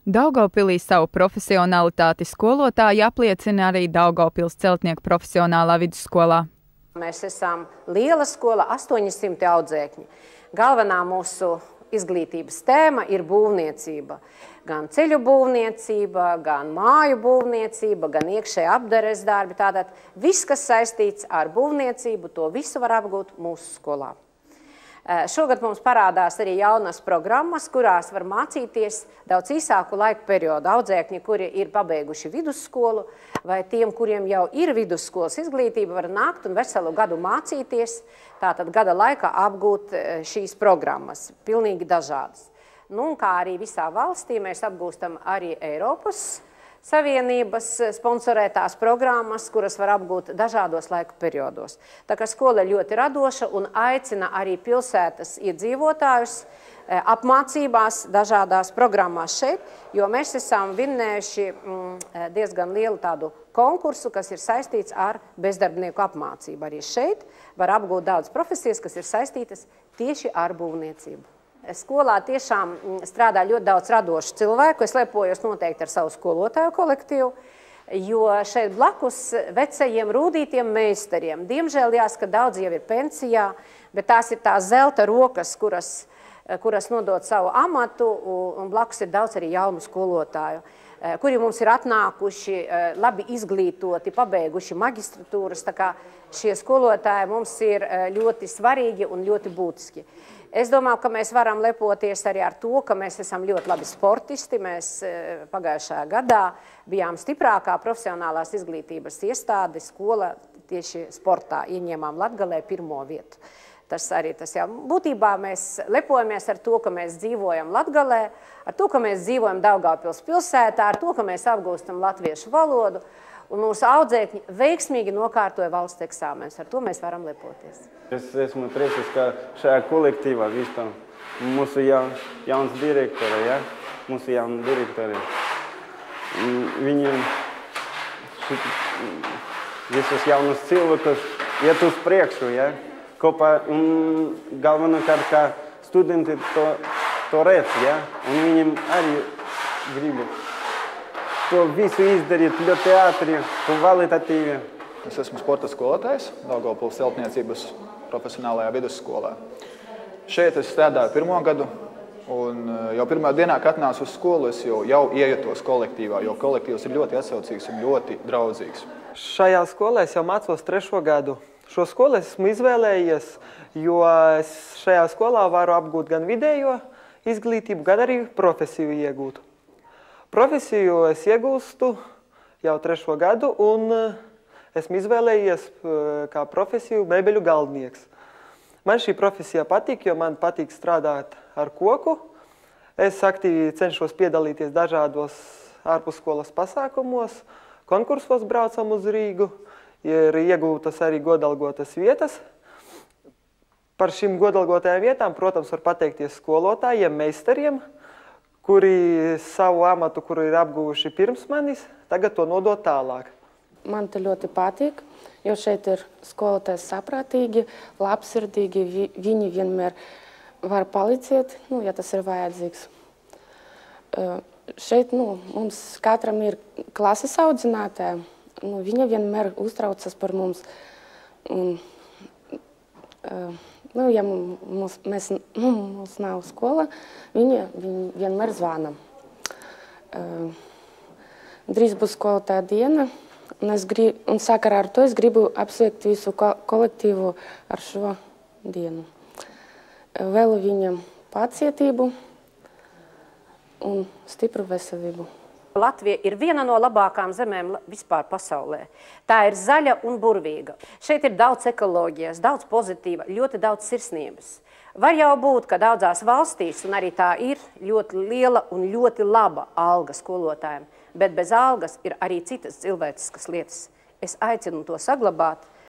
Daugavpilī savu profesionalitāti skolotāji apliecina arī Daugavpils celtnieku profesionālā vidusskolā. Mēs esam liela skola, 800 audzēkņi. Galvenā mūsu izglītības tēma ir būvniecība. Gan ceļu būvniecība, gan māju būvniecība, gan iekšēja apdares darbi. Tātad viss, kas saistīts ar būvniecību, to visu var apgūt mūsu skolā. Šogad mums parādās arī jaunas programmas, kurās var mācīties daudz īsāku laiku periodu. Audzēkņi, kuri ir pabeiguši vidusskolu, vai tiem, kuriem jau ir vidusskolas izglītība, var nākt un veselu gadu mācīties, tātad gada laikā apgūt šīs programmas, pilnīgi dažādas. Nu, un kā arī visā valstī mēs apgūstam arī Eiropas Savienības sponsorētās programmas, kuras var apgūt dažādos laika periodos. Tā kā skola ļoti radoša un aicina arī pilsētas iedzīvotājus apmācībās dažādās programmās šeit, jo mēs esam vinnējuši diezgan lielu tādu konkursu, kas ir saistīts ar bezdarbnieku apmācību. Arī šeit var apgūt daudz profesijas, kas ir saistītas tieši ar būvniecību. Skolā tiešām strādā ļoti daudz radošu cilvēku. Es lepojos noteikti ar savu skolotāju kolektīvu, jo šeit blakus vecajiem rūdītiem meistariem. Diemžēl jāsaka, daudz jau ir pensijā, bet tās ir tās zelta rokas, kuras nodod savu amatu, un blakus ir daudz arī jaunu skolotāju, kuri mums ir atnākuši, labi izglītoti, pabeiguši magistratūras. Tā kā šie skolotāji mums ir ļoti svarīgi un ļoti būtiski. Es domāju, ka mēs varam lepoties arī ar to, ka mēs esam ļoti labi sportisti. Mēs pagājušajā gadā bijām stiprākā profesionālās izglītības iestāde, skola tieši sportā ieņēmām Latgalē 1. vietu. Tas jau būtībā mēs lepojamies ar to, ka mēs dzīvojam Latgalē, ar to, ka mēs dzīvojam Daugavpils pilsētā, ar to, ka mēs apgūstam latviešu valodu, un mūsu audzēkņi veiksmīgi nokārtoja valsts eksāmenus. Ar to mēs varam lepoties. Es esmu priecīgs, ka šajā kolektīvā vispār mūsu jauns direktori, ja? Mūsu jauni direktori. Viņi visus jaunus cilvēkus iet uz priekšu, ja? Kopā, un galvenokārt, kā studenti to redz, ja? Un viņiem arī grib to visu izdarīt ļoti ātri, kvalitatīvi. Es esmu sporta skolotājs Daugavpils celtniecības profesionālajā vidusskolā. Šeit es strādāju 1. gadu, un jau pirmā dienā, kad atnācu uz skolu, es jau iejutos kolektīvā, jo kolektīvs ir ļoti atsaucīgs un ļoti draudzīgs. Šajā skolā es jau mācos 3. gadu. Šo skolu esmu izvēlējies, jo es šajā skolā varu apgūt gan vidējo izglītību, gan arī profesiju iegūt. Profesiju es iegūstu jau 3. gadu, un esmu izvēlējies kā profesiju mēbeļu galdnieks. Man šī profesija patīk, jo man patīk strādāt ar koku. Es aktīvi cenšos piedalīties dažādos ārpusskolas pasākumos, konkursos braucam uz Rīgu, ir iegūtas arī godalgotas vietas. Par šīm godalgotajām vietām, protams, var pateikties skolotājiem, meistariem, kuri savu amatu, kuru ir apguvuši pirms manis, tagad to nodot tālāk. Man te ļoti patīk, jo šeit ir skolotāji saprātīgi, labsirdīgi, viņi vienmēr var palīdzēt, ja tas ir vajadzīgs. Šeit mums katram ir klases audzinātāja, viņa vienmēr uztraucas par mums. Ja mums nav skola, viņi vienmēr zvana. Drīz būs skolotāja diena, un sakarā ar to es gribu apsveikt visu kolektīvu ar šo dienu. Vēlu viņam pacietību un stipru veselību. Latvija ir viena no labākām zemēm vispār pasaulē. Tā ir zaļa un burvīga. Šeit ir daudz ekoloģijas, daudz pozitīva, ļoti daudz sirsnības. Var jau būt, ka daudzās valstīs, un arī tā ir, ļoti liela un ļoti laba alga skolotājiem, bet bez algas ir arī citas cilvēciskas lietas. Es aicinu to saglabāt,